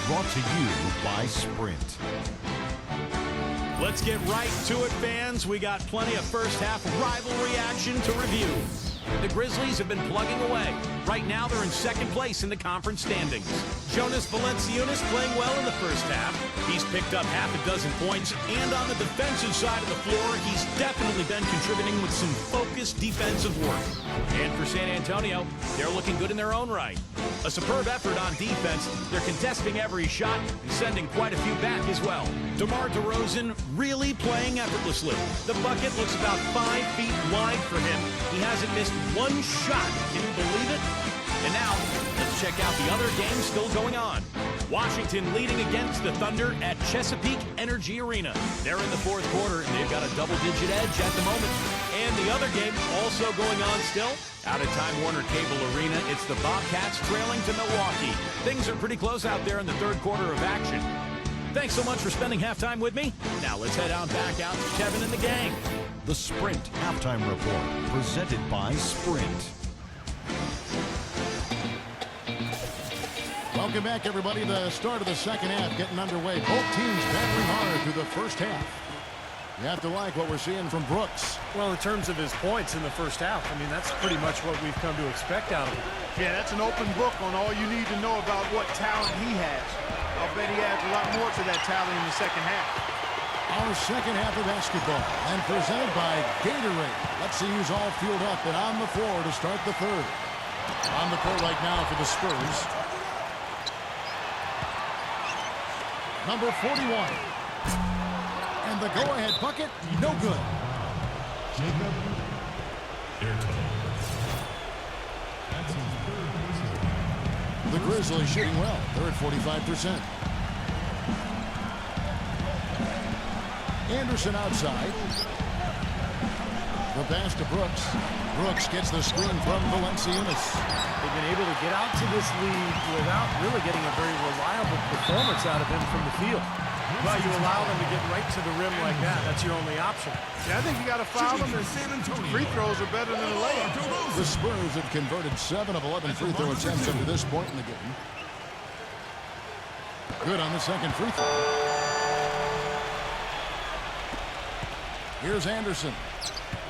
brought to you by Sprint. Let's get right to it, fans. We got plenty of first-half rivalry action to review. The Grizzlies have been plugging away. Right now, they're in second place in the conference standings. Jonas Valanciunas playing well in the first half. He's picked up half a dozen points, and on the defensive side of the floor, he's definitely been contributing with some focused defensive work. And for San Antonio, they're looking good in their own right. A superb effort on defense. They're contesting every shot and sending quite a few back as well. DeMar DeRozan really playing effortlessly. The bucket looks about 5 feet wide for him. He hasn't missed one shot. Can you believe it? And now, let's check out the other game still going on. Washington leading against the Thunder at Chesapeake Energy Arena. They're in the fourth quarter, and they've got a double-digit edge at the moment. And the other game also going on still. Out at Time Warner Cable Arena, it's the Bobcats trailing to Milwaukee. Things are pretty close out there in the third quarter of action. Thanks so much for spending halftime with me. Now let's head on back out to Kevin and the gang. The Sprint Halftime Report, presented by Sprint. Welcome back, everybody. The start of the second half getting underway. Both teams battling hard through the first half. You have to like what we're seeing from Brooks. Well, in terms of his points in the first half, I mean, that's pretty much what we've come to expect out of him. Yeah, that's an open book on all you need to know about what talent he has. I'll bet he adds a lot more to that talent in the second half. Our second half of basketball, and presented by Gatorade. Let's see who's all fueled up and on the floor to start the third. On the court right now for the Spurs, number 41. And the go-ahead bucket, no good. The Grizzlies shooting well. They're at 45%. Anderson outside. The pass to Brooks. Brooks gets the screen from Valanciunas. They've been able to get out to this lead without really getting a very reliable performance out of him from the field. Well, you allow them to get right to the rim like that. That's your only option. Yeah, I think you got to foul them, and free throws are better than a layup. The Spurs have converted 7 of 11 free throw attempts up to this point in the game. Good on the second free throw. Here's Anderson.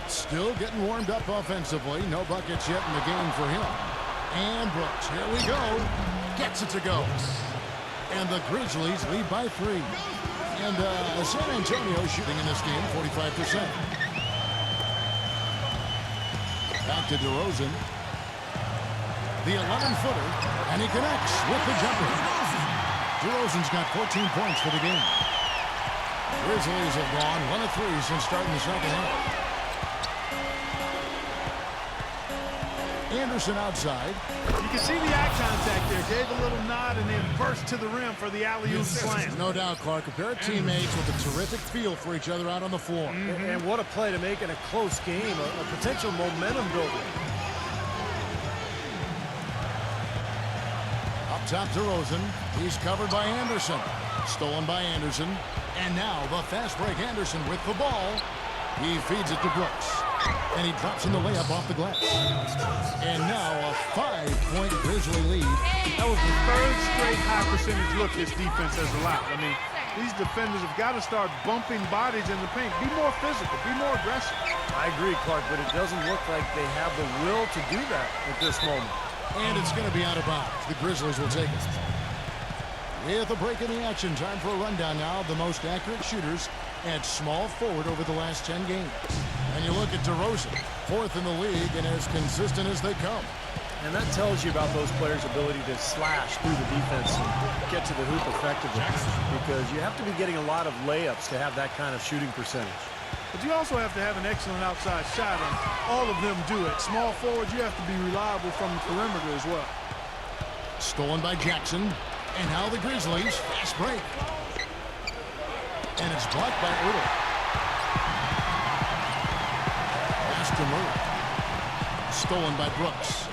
Still getting warmed up offensively. No buckets yet in the game for him. And Brooks, here we go. Gets it to go. And the Grizzlies lead by 3. And San Antonio shooting in this game 45%. Back to DeRozan. The 11-footer, and he connects with the jumper. DeRozan's got 14 points for the game. Grizzlies have gone 1 of 3 since starting the second half. Anderson outside. You can see the eye contact there. Gave a little nod and then burst to the rim for the alley-oop slam. No doubt, Clark. A pair of teammates with a terrific feel for each other out on the floor. And what a play to make in a close game, a potential momentum builder. Up top to Rosen. He's covered by Anderson. Stolen by Anderson. And now the fast break Anderson with the ball. He feeds it to Brooks. And he drops in the layup off the glass. And now a 5-point Grizzly lead. That was the third straight high percentage look this defense has allowed. I mean, these defenders have got to start bumping bodies in the paint. Be more physical. Be more aggressive. I agree, Clark, but it doesn't look like they have the will to do that at this moment. And it's going to be out of bounds. The Grizzlies will take it. With a break in the action, time for a rundown now of the most accurate shooters at small forward over the last 10 games. And you look at DeRozan, 4th in the league and as consistent as they come. And that tells you about those players' ability to slash through the defense and get to the hoop effectively. Because you have to be getting a lot of layups to have that kind of shooting percentage. But you also have to have an excellent outside shot, and all of them do it. Small forwards, you have to be reliable from the perimeter as well. Stolen by Jackson. And now the Grizzlies, fast break. And it's blocked by Ertl. Pass to Murray. Stolen by Brooks.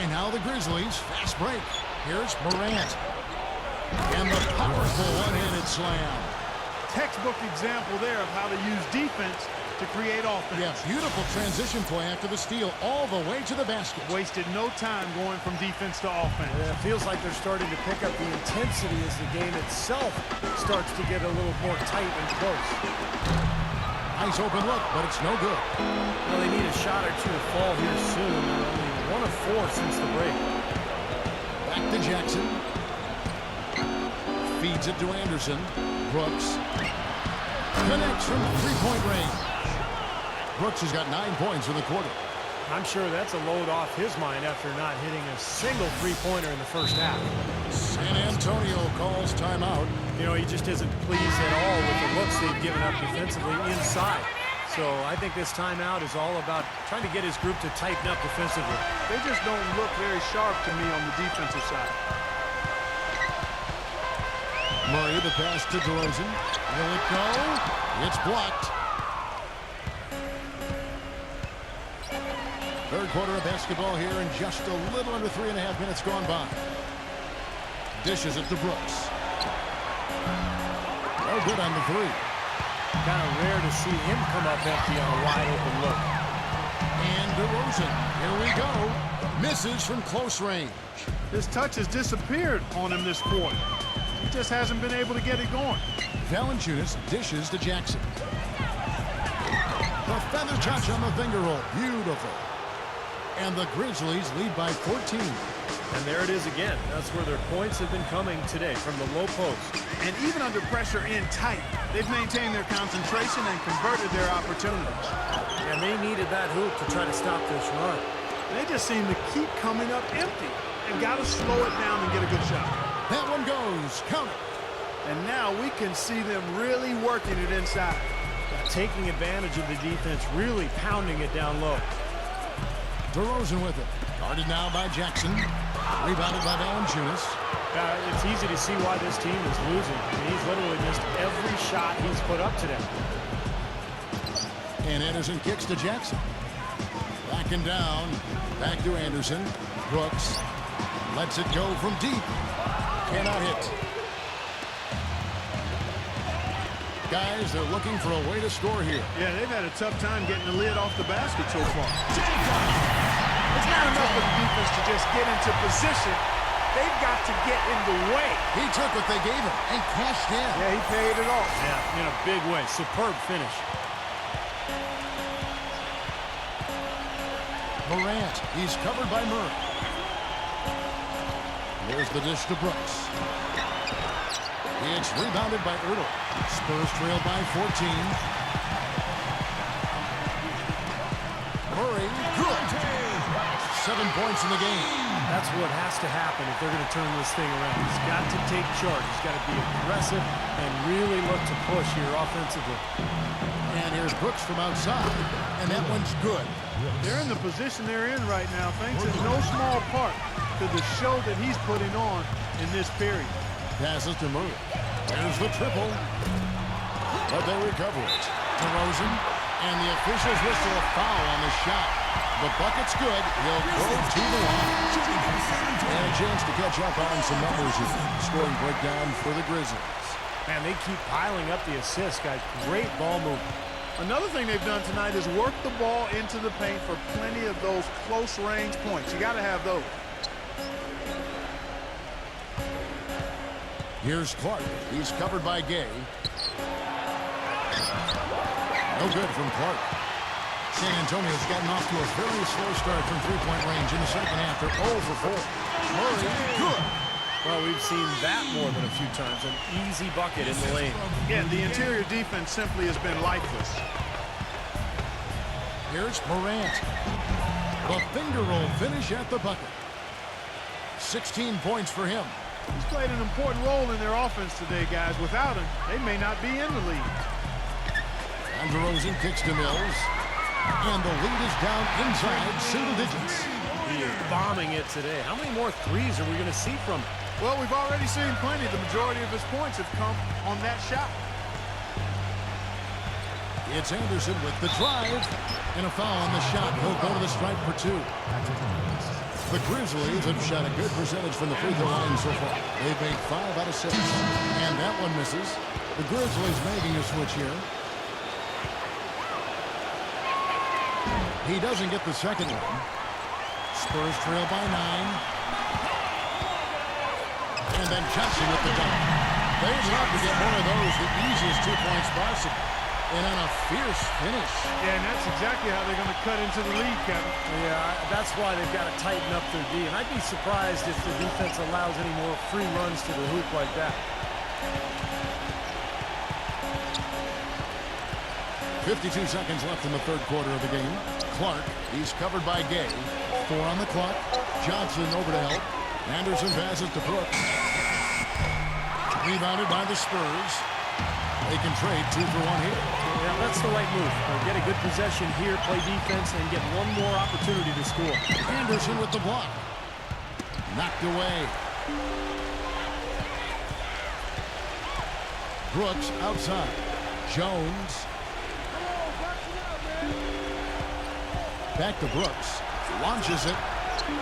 And now the Grizzlies, fast break. Here's Morant. And the powerful one-handed slam. Textbook example there of how to use defense to create offense. Yeah, beautiful transition play after the steal all the way to the basket. Wasted no time going from defense to offense. Yeah, it feels like they're starting to pick up the intensity as the game itself starts to get a little more tight and close. Nice open look, but it's no good. Well, they need a shot or two to fall here soon. They're only 1 of 4 since the break. Back to Jackson. Feeds it to Anderson. Brooks connects from three-point range. Brooks has got 9 points in the quarter. I'm sure that's a load off his mind after not hitting a single three-pointer in the first half. San Antonio calls timeout. You know, he just isn't pleased at all with the looks they've given up defensively inside. So I think this timeout is all about trying to get his group to tighten up defensively. They just don't look very sharp to me on the defensive side. Murray, the pass to DeRozan. Will it go? It's blocked. Third quarter of basketball here, and just a little under 3.5 minutes gone by. Dishes it to Brooks. No good on the three. Kind of rare to see him come up empty on a wide open look. And DeRozan, here we go. Misses from close range. His touch has disappeared on him this quarter. He just hasn't been able to get it going. Valanciunas dishes to Jackson. The feather touch on the finger roll. Beautiful. And the Grizzlies lead by 14. And there it is again. That's where their points have been coming today, from the low post. And even under pressure in tight, they've maintained their concentration and converted their opportunities. And they needed that hoop to try to stop this run. They just seem to keep coming up empty. They've got to slow it down and get a good shot. That one goes. Count it. And now we can see them really working it inside. Taking advantage of the defense, really pounding it down low. DeRozan with it. Guarded now by Jackson. Rebounded by Valanciunas. It's easy to see why this team is losing. I mean, he's literally missed every shot he's put up today. And Anderson kicks to Jackson. Backing down. Back to Anderson. Brooks lets it go from deep. Cannot hit. Guys, they're looking for a way to score here. Yeah, they've had a tough time getting the lid off the basket so far. It's not enough for the defense to just get into position. They've got to get in the way. He took what they gave him and cashed in. Yeah, he paid it off. Yeah, in a big way. Superb finish. Morant, he's covered by Murray. There's the dish to Brooks. It's rebounded by Ertl. Spurs trail by 14. Murray, good. 7 points in the game. That's what has to happen if they're going to turn this thing around. He's got to take charge. He's got to be aggressive and really look to push here offensively. And here's Brooks from outside, and that one's good. They're in the position they're in right now, thanks in no small part to the show that he's putting on in this period. Passes to Murray. There's the triple. But they recover it. DeRozan, and the officials whistle a foul on the shot. The bucket's good. He'll go to the line. And a chance to catch up on some numbers here. Scoring breakdown for the Grizzlies. Man, they keep piling up the assists, guys. Great ball movement. Another thing they've done tonight is work the ball into the paint for plenty of those close-range points. You got to have those. Here's Clark. He's covered by Gay. No good from Clark. San Antonio's gotten off to a very slow start from three-point range in the second half. They're 0 for 4. Murray, good. Well, we've seen that more than a few times. An easy bucket in the lane. Yeah, the interior defense simply has been lifeless. Here's Morant. The finger roll finish at the bucket. 16 points for him. He's played an important role in their offense today, guys. Without him, they may not be in the lead. And DeRozan kicks to Mills. And the lead is down inside single digits. He is bombing it today. How many more threes are we going to see from him? Well, we've already seen plenty. The majority of his points have come on that shot. It's Anderson with the drive. And a foul on the shot. He'll go to the stripe for 2. The Grizzlies have shot a good percentage from the free throw line so far. They've made 5 out of 6. And that one misses. The Grizzlies making a switch here. He doesn't get the second one. Spurs trail by 9. And then Johnson with the dunk. They'd love to get more of those, the easiest 2 points possible. And on a fierce finish. Yeah, and that's exactly how they're going to cut into the lead, Kevin. Yeah, that's why they've got to tighten up their D. And I'd be surprised if the defense allows any more free runs to the hoop like that. 52 seconds left in the third quarter of the game. Clark, he's covered by Gay. 4 on the clock. Johnson over to help. Anderson passes to Brooks. Rebounded by the Spurs. They can trade 2 for 1 here. Yeah, that's the right move. Get a good possession here, play defense, and get one more opportunity to score. Anderson with the block. Knocked away. Brooks outside. Jones. Back to Brooks. Launches it.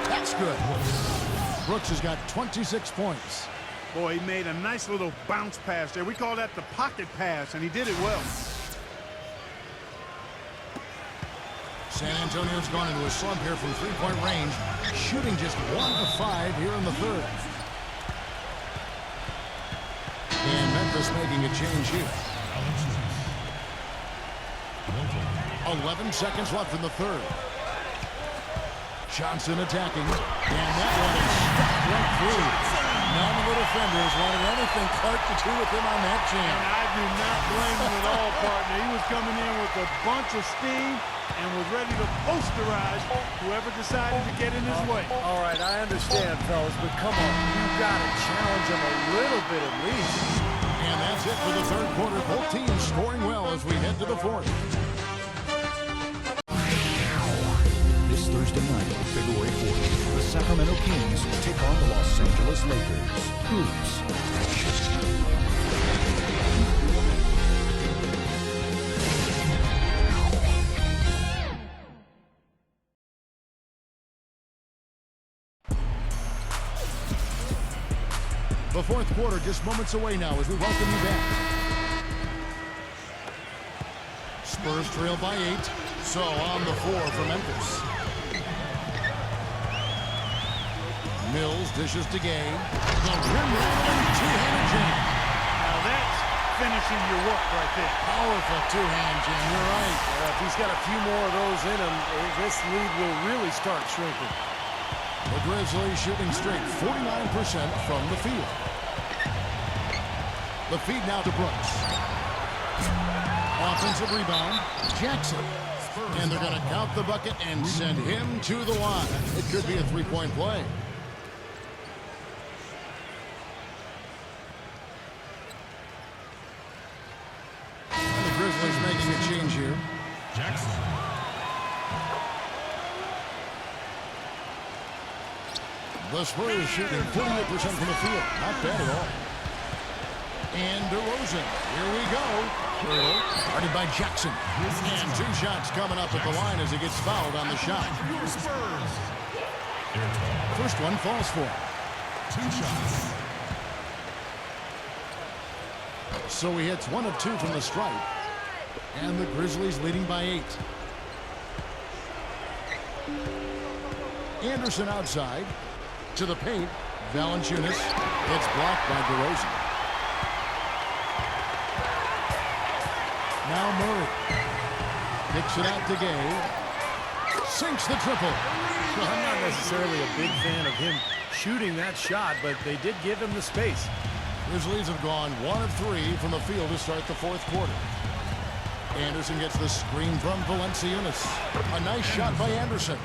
That's good. Brooks has got 26 points. Boy, he made a nice little bounce pass there. We call that the pocket pass, and he did it well. San Antonio's gone into a slump here from three-point range, shooting just 1 of 5 here in the third. And Memphis making a change here. 11 seconds left in the third. Johnson attacking, and that one is stuck right through. None of the defenders wanted anything Clark to do with him on that jam. And I do not blame him at all, partner. He was coming in with a bunch of steam and was ready to posterize whoever decided to get in his way. All right, I understand, fellas, but come on. You've got to challenge him a little bit at least. And that's it for the third quarter. Both teams scoring well as we head to the fourth. This Thursday night, February 4th, the Sacramento Kings take on the Los Angeles Lakers. Hoops action. The fourth quarter just moments away now as we welcome you back. Spurs trail by 8. So on the floor for Memphis. Mills dishes to Gay. The rim-rattling two-handed jam. Now that's finishing your work right there. Powerful two-hand jam. You're right. If he's got a few more of those in him, this lead will really start shrinking. The Grizzlies shooting straight 49% from the field. The feed now to Brooks. Offensive rebound. Jackson. And they're going to count the bucket and send him to the line. It could be a three-point play. And the Grizzlies making a change here. Jackson. The Spurs shooting 48% from the field. Not bad at all. And DeRozan. Here we go. Guarded by Jackson. And 2 shots coming up at the line as he gets fouled on the shot. First one falls for him. 2 shots. So he hits 1 of 2 from the stripe. And the Grizzlies leading by 8. Anderson outside. To the paint. Valanciunas. It's blocked by DeRozan. Now Murray. Kicks it out to Gay. Sinks the triple. Well, I'm not necessarily a big fan of him shooting that shot, but they did give him the space. Grizzlies have gone 1 of 3 from the field to start the fourth quarter. Anderson gets the screen from Valanciunas. A nice shot by Anderson.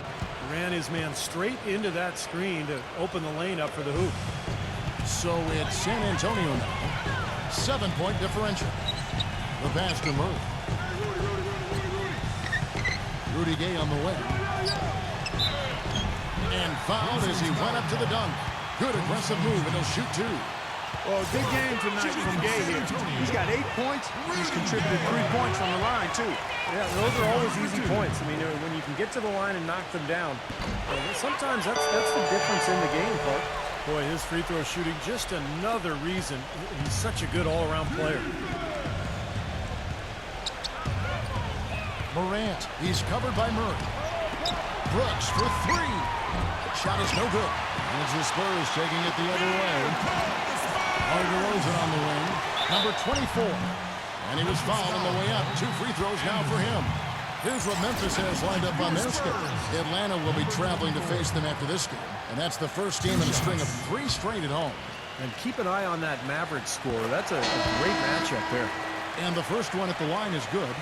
Ran his man straight into that screen to open the lane up for the hoop. So it's San Antonio now. 7-point differential. The pass to Murray. Rudy Gay on the way. And fouled as he went up to the dunk. Good aggressive move, and he'll shoot 2. Well, big game tonight from Gay here. He's got 8 points. He's contributed 3 points from the line, too. Yeah, those are always easy points. I mean, when you can get to the line and knock them down, sometimes that's the difference in the game, Clark. Boy, his free throw shooting, just another reason he's such a good all-around player. Morant, he's covered by Murray. Brooks for three. Shot is no good. And it's the Spurs taking it the other way. DeRozan on the wing. Number 24. And he was fouled on the way up. 2 free throws now for him. Here's what Memphis has lined up on their schedule. Atlanta will be traveling to face them after this game. And that's the first game in a string of 3 straight at home. And keep an eye on that Mavericks score. That's a great matchup there. And the first one at the line is good.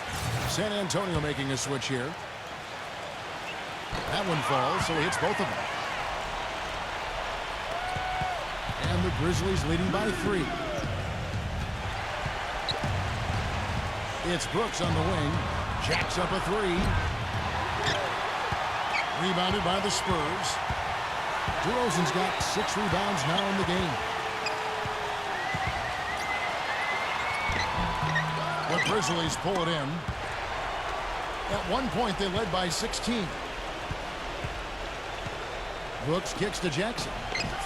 San Antonio making a switch here. That one falls, so he hits both of them. And the Grizzlies leading by 3. It's Brooks on the wing. Jacks up a 3. Rebounded by the Spurs. DeRozan's got 6 rebounds now in the game. The Grizzlies pull it in. At one point, they led by 16. Brooks kicks to Jackson.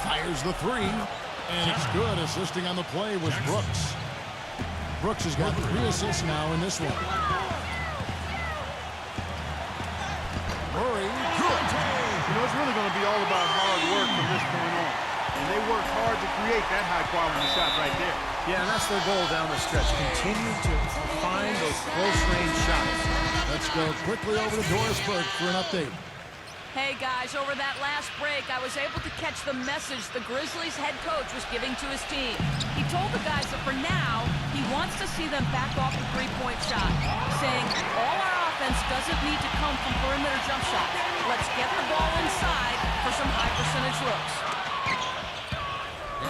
Fires the 3. And it's good. Assisting on the play was Brooks. Brooks has got 3 assists now in this one. Murray, good. You know, it's really going to be all about hard work from this point on. And they work hard to create that high-quality shot right there. Yeah, and that's their goal down the stretch. Continue to find those close-range shots. Let's go quickly over to Doris Burke for an update. Hey guys, over that last break, I was able to catch the message the Grizzlies head coach was giving to his team. He told the guys that for now, he wants to see them back off the three-point shot, saying all our offense doesn't need to come from perimeter jump shots. Let's get the ball inside for some high percentage looks.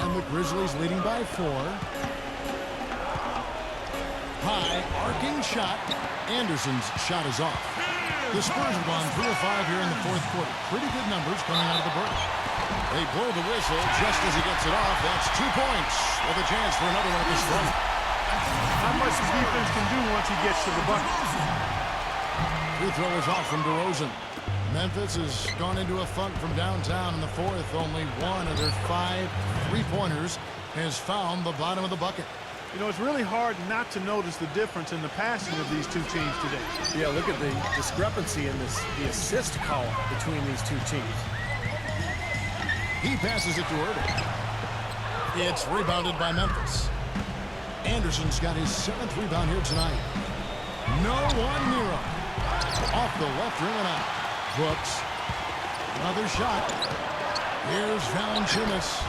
And the Grizzlies leading by 4. High, arcing shot. Anderson's shot is off. The Spurs have gone 3 of 5 here in the 4th quarter. Pretty good numbers coming out of the break. They blow the whistle just as he gets it off. That's 2 points with a chance for another one at the strike. Not much the defense can do once he gets to the bucket. Free throw is off from DeRozan. Memphis has gone into a funk from downtown in the 4th. Only 1 of their 5 three-pointers has found the bottom of the bucket. You know, it's really hard not to notice the difference in the passing of these 2 teams today. Yeah, look at the discrepancy in the assist column between these 2 teams. He passes it to Irving. It's rebounded by Memphis. Anderson's got his 7th rebound here tonight. No one near him. Off the left rim and out. Brooks. Another shot. Here's Valanciunas.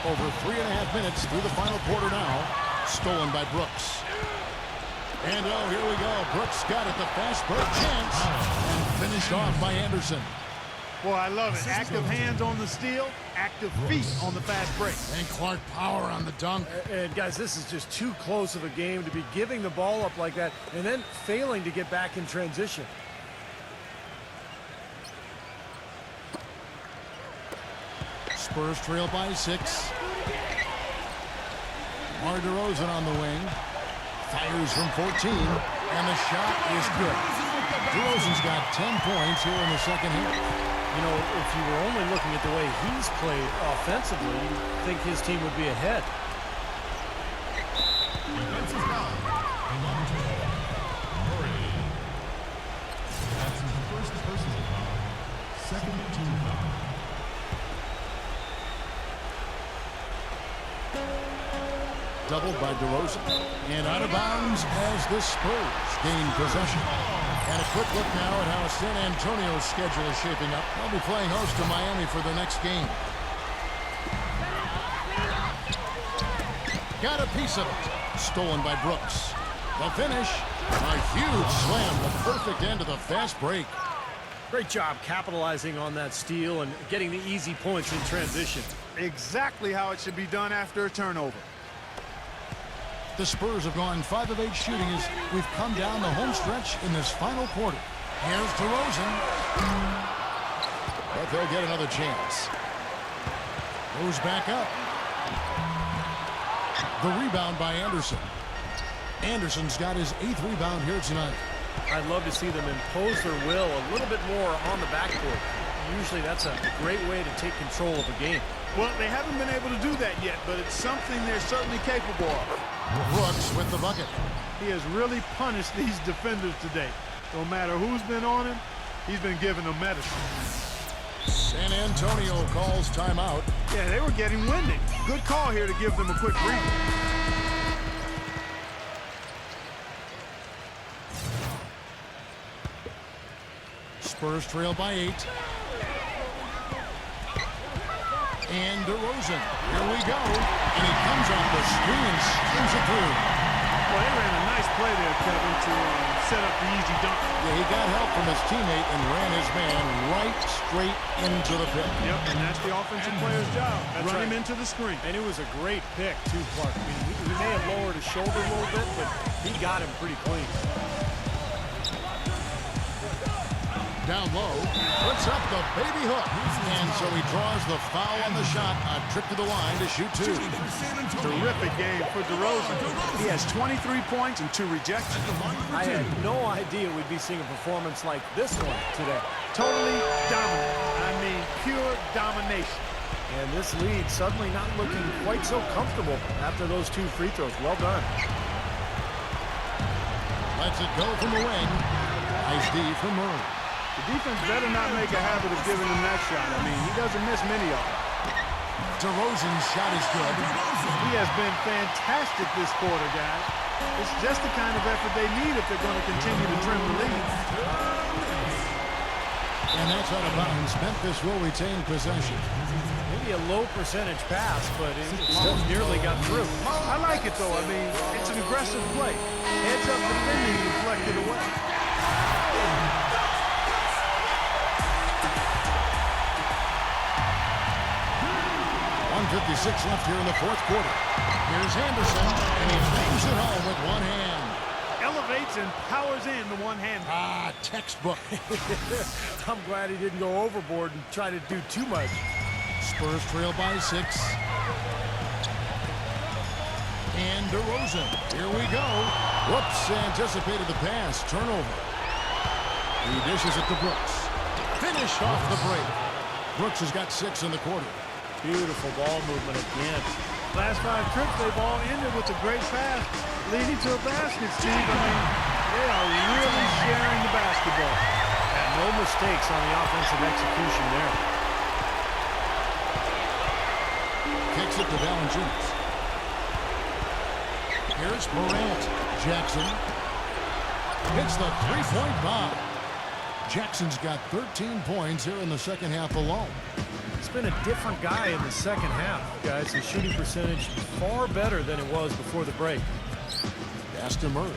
Over 3.5 minutes through the final quarter now. Stolen by Brooks. And oh, here we go. Brooks got it. The fast break chance. And finished off by Anderson. Boy, I love it. Active hands on the steal, active feet on the fast break. And Clark Power on the dunk. And guys, this is just too close of a game to be giving the ball up like that and then failing to get back in transition. Spurs trail by 6. DeRozan on the wing. Fires from 14. And the shot is good. DeRozan's got 10 points here in the second half. You know, if you were only looking at the way he's played offensively, you'd think his team would be ahead. Defensive foul. Murray. That's his first personal foul. Second team foul. Doubled by DeRozan. And out of bounds as the Spurs gain possession. And a quick look now at how San Antonio's schedule is shaping up. They'll be playing host to Miami for the next game. Got a piece of it. Stolen by Brooks. The finish. A huge slam. The perfect end of the fast break. Great job capitalizing on that steal and getting the easy points in transition. Exactly how it should be done after a turnover. The Spurs have gone 5 of 8 shooting as we've come down the home stretch in this final quarter. Here's DeRozan. But they'll get another chance. Goes back up. The rebound by Anderson. Anderson's got his 8th rebound here tonight. I'd love to see them impose their will a little bit more on the backcourt. usually that's a great way to take control of a game. Well, they haven't been able to do that yet, but it's something they're certainly capable of. Brooks with the bucket. He has really punished these defenders today. No matter who's been on him, he's been giving them medicine. San Antonio calls timeout. Yeah, they were getting winded. Good call here to give them a quick breather. Spurs trail by 8. And DeRozan. Here we go. And he comes off the screen and skins it through. Well, they ran a nice play there, Kevin, to set up the easy dunk. Yeah, he got help from his teammate and ran his man right straight into the pit. Yep, and that's the offensive player's job. Run him into the screen. And it was a great pick, too, Clark. I mean, he may have lowered his shoulder a little bit, but he got him pretty clean. Down low, puts up the baby hook. And so he draws the foul on the shot. A trip to the line to shoot 2. Terrific game for DeRozan. He has 23 points and 2 rejections. I had no idea we'd be seeing a performance like this one today. Totally dominant. I mean, pure domination. And this lead suddenly not looking quite so comfortable after those 2 free throws. Well done. Lets it go from the wing. Nice D from Murray. The defense better not make a habit of giving him that shot. I mean, he doesn't miss many of them. DeRozan's shot is good. He has been fantastic this quarter, guys. It's just the kind of effort they need if they're going to continue to trim the lead. And that's out of bounds. Memphis will retain possession. Maybe a low percentage pass, but it still nearly got through. I like it, though. I mean, it's an aggressive play. Heads up defending, deflected away. 1:56 left here in the 4th quarter. Here's Anderson, and he bangs it home with one hand. Elevates and powers in the one hand. Ah, textbook. I'm glad he didn't go overboard and try to do too much. Spurs trail by 6. And DeRozan. Here we go. Whoops, anticipated the pass. Turnover. He dishes it to Brooks. Finish off the break. Brooks has got 6 in the quarter. Beautiful ball movement again. Last 5 trips, they've all ended with a great pass, leading to a basket, Steve. I mean, they are really sharing the basketball. And no mistakes on the offensive execution there. Kicks it to Valanciunas. Here's Morant. Jackson hits the 3-point bomb. Jackson's got 13 points here in the second half alone. It's been a different guy in the second half, guys. His shooting percentage far better than it was before the break. Pass to Murray.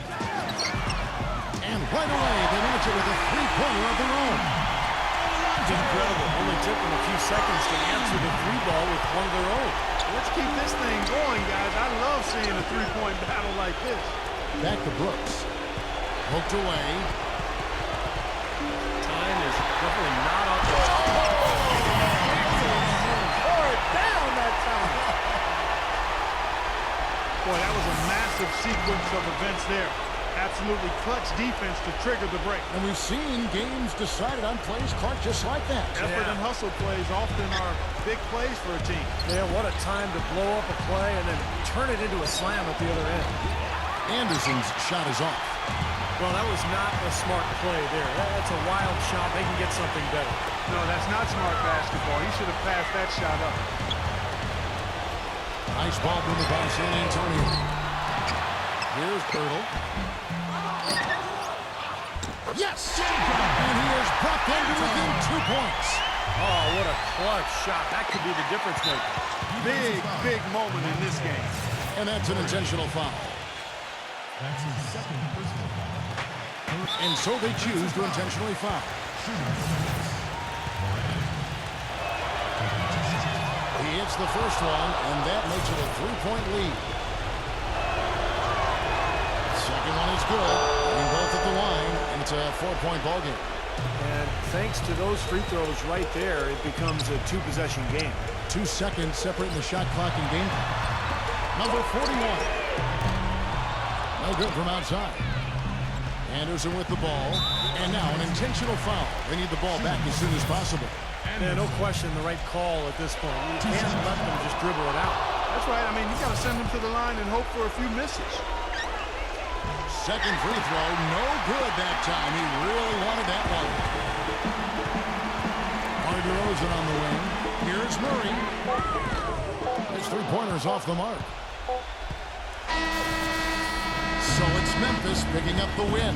And right away, they launch it with a 3-pointer of their own. It's incredible. Only took them a few seconds to answer the 3-ball with one of their own. Let's keep this thing going, guys. I love seeing a 3-point battle like this. Back to Brooks. Poked away. Time is definitely not up to Down that time. Boy, that was a massive sequence of events there. Absolutely clutch defense to trigger the break. And we've seen games decided on plays, Clark, just like that. Effort and hustle plays often are big plays for a team. Yeah, what a time to blow up a play and then turn it into a slam at the other end. Anderson's shot is off. Well, that was not a smart play there. That's a wild shot. They can get something better. No, that's not smart basketball. He should have passed that shot up. Nice ball movement by San Antonio. Here's Pirtle. Yes! And he is brought down to within 2 points. Oh, what a clutch shot. That could be the difference maker. Big moment in this game. And that's an intentional foul. That's his second personal foul. And so they choose to intentionally foul. He hits the first one, and that makes it a 3-point lead. Second one is good. Getting both at the line, and it's a 4-point ball game. And thanks to those free throws right there, it becomes a 2-possession game. 2 seconds separating the shot clock and game clock. Number 41. No good from outside. Anderson with the ball. And now an intentional foul. They need the ball back as soon as possible. Yeah, no question the right call at this point. You can't let them just dribble it out. That's right. I mean, you got to send them to the line and hope for a few misses. Second free throw, no good that time. He really wanted that one. DeRozan on the wing. Here's Murray. His three-pointer's off the mark. So it's Memphis picking up the win.